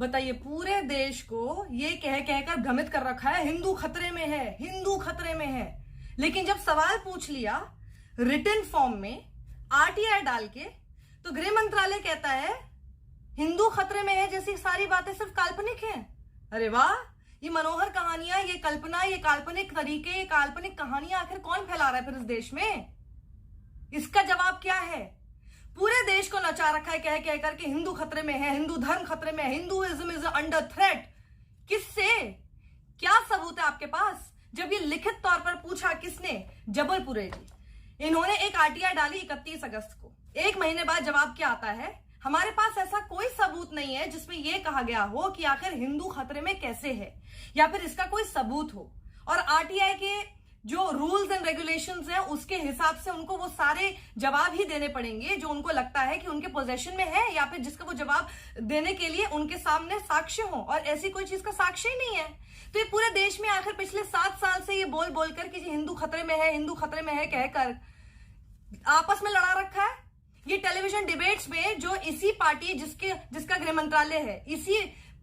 बताइए, पूरे देश को ये कह कहकर भ्रमित कर रखा है हिंदू खतरे में है, हिंदू खतरे में है। लेकिन जब सवाल पूछ लिया रिटन फॉर्म में आरटीआई डाल के, तो गृह मंत्रालय कहता है हिंदू खतरे में है जैसी सारी बातें सिर्फ काल्पनिक हैं। अरे वाह, ये मनोहर कहानियां, ये कल्पना, ये काल्पनिक तरीके, ये काल्पनिक कहानियां आखिर कौन फैला रहा है फिर इस देश में? इसका जवाब क्या है? पूरे देश को नचा रखा है कह कहकर के हिंदू खतरे में है, हिंदू धर्म खतरे में है, हिंदुइज्म इज अंडर थ्रेट। किससे? क्या सबूत है आपके पास? जब ये लिखित तौर पर पूछा किसने? जबलपुरे जी। इन्होंने एक आरटीआई डाली 31 अगस्त को। एक महीने बाद जवाब क्या आता है? हमारे पास ऐसा कोई सबूत नहीं है जिसमें यह कहा गया हो कि आखिर हिंदू खतरे में कैसे है, या फिर इसका कोई सबूत हो। और आरटीआई के जो रूल्स एंड रेगुलेशंस हैं उसके हिसाब से उनको वो सारे जवाब ही देने पड़ेंगे जो उनको लगता है कि उनके पोजेशन में है, या फिर जिसका वो जवाब देने के लिए उनके सामने साक्ष्य हो। और ऐसी कोई चीज का साक्ष्य ही नहीं है। तो ये पूरे देश में आखिर पिछले 7 साल से ये बोल बोलकर कि हिंदू खतरे में है, हिंदू खतरे में है कहकर आपस में लड़ा रखा है। ये टेलीविजन डिबेट्स में जो इसी पार्टी जिसका गृह मंत्रालय है,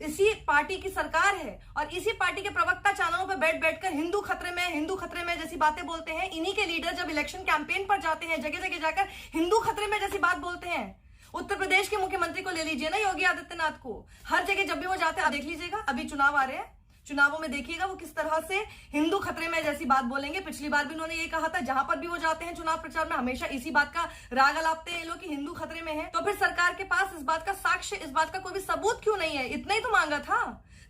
इसी पार्टी की सरकार है, और इसी पार्टी के प्रवक्ता चैनलों पर बैठकर हिंदू खतरे में, हिंदू खतरे में जैसी बातें बोलते हैं। इन्हीं के लीडर जब इलेक्शन कैंपेन पर जाते हैं, जगह जगह जाकर हिंदू खतरे में जैसी बात बोलते हैं। उत्तर प्रदेश के मुख्यमंत्री को ले लीजिए ना, योगी आदित्यनाथ को। हर जगह जब भी वो जाते हैं, देख लीजिएगा, अभी चुनाव आ रहे हैं, चुनावों में देखिएगा वो किस तरह से हिंदू खतरे में जैसी बात बोलेंगे। पिछली बार भी उन्होंने ये कहा था, जहां पर भी वो जाते हैं चुनाव प्रचार में हमेशा इसी बात का राग अलापते हैं ये लोग कि हिंदू खतरे में है। तो फिर सरकार के पास इस बात का साक्ष्य, इस बात का कोई भी सबूत क्यों नहीं है? इतना ही तो मांगा था।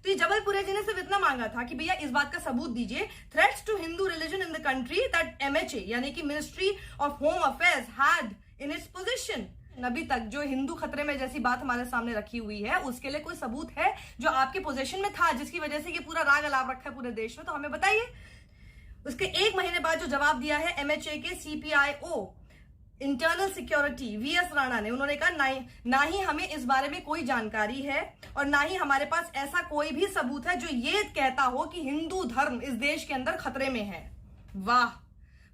तो ये जबलपुरे जी ने सिर्फ इतना मांगा था कि भैया इस बात का सबूत दीजिए, threats to Hindu religion in the country that MHA यानी कि ministry of home affairs had in its position. अभी तक जो हिंदू खतरे में जैसी बात हमारे सामने रखी हुई है उसके लिए कोई सबूत है जो आपके पोजीशन में था, जिसकी वजह से ये पूरा राग अलाप रखा है पूरे देश में? तो हमें बताइए। उसके एक महीने बाद जो जवाब दिया है एमएचए के सीपीआईओ इंटरनल सिक्योरिटी वीएस राणा ने, उन्होंने कहा ना ही हमें इस बारे में कोई जानकारी है और ना ही हमारे पास ऐसा कोई भी सबूत है जो ये कहता हो कि हिंदू धर्म इस देश के अंदर खतरे में है। वाह,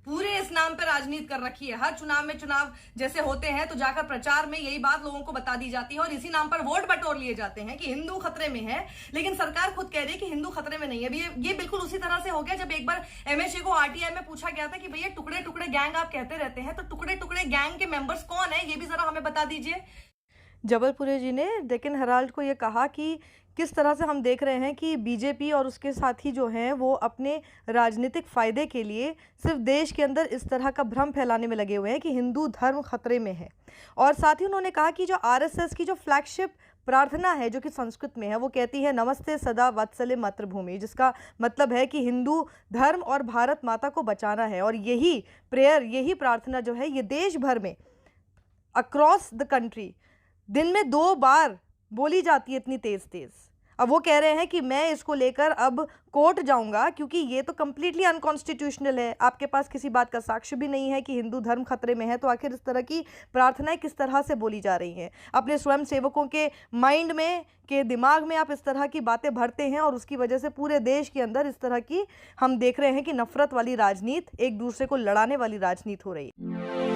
पूरे इस नाम पर राजनीति कर रखी है। हर चुनाव जैसे होते हैं तो जाकर प्रचार में यही बात लोगों को बता दी जाती है और इसी नाम पर वोट बटोर लिए जाते हैं कि हिंदू खतरे में है। लेकिन सरकार खुद कह रही है कि हिंदू खतरे में नहीं है। ये बिल्कुल उसी तरह से हो गया जब एक बार एमएचए को आरटीआई में पूछा गया था कि भैया टुकड़े टुकड़े गैंग आप कहते रहते हैं, तो टुकड़े टुकड़े गैंग के मेंबर्स कौन है ये भी जरा हमें बता दीजिए। जबलपुरे जी ने डेक्कन हेराल्ड को ये कहा कि किस तरह से हम देख रहे हैं कि बीजेपी और उसके साथी जो हैं वो अपने राजनीतिक फ़ायदे के लिए सिर्फ देश के अंदर इस तरह का भ्रम फैलाने में लगे हुए हैं कि हिंदू धर्म खतरे में है। और साथ ही उन्होंने कहा कि जो आरएसएस की जो फ्लैगशिप प्रार्थना है जो कि संस्कृत में है, वो कहती है नमस्ते सदा वत्सले मातृभूमि, जिसका मतलब है कि हिंदू धर्म और भारत माता को बचाना है। और यही प्रेयर, यही प्रार्थना जो है ये देश भर में अक्रॉस द कंट्री दिन में 2 बार बोली जाती है, इतनी तेज़। अब वो कह रहे हैं कि मैं इसको लेकर अब कोर्ट जाऊंगा क्योंकि ये तो कम्प्लीटली अनकॉन्स्टिट्यूशनल है। आपके पास किसी बात का साक्ष्य भी नहीं है कि हिंदू धर्म खतरे में है, तो आखिर इस तरह की प्रार्थनाएं किस तरह से बोली जा रही हैं? अपने स्वयं सेवकों के माइंड में, के दिमाग में आप इस तरह की बातें भरते हैं और उसकी वजह से पूरे देश के अंदर इस तरह की हम देख रहे हैं कि नफरत वाली राजनीति, एक दूसरे को लड़ाने वाली राजनीति हो रही है।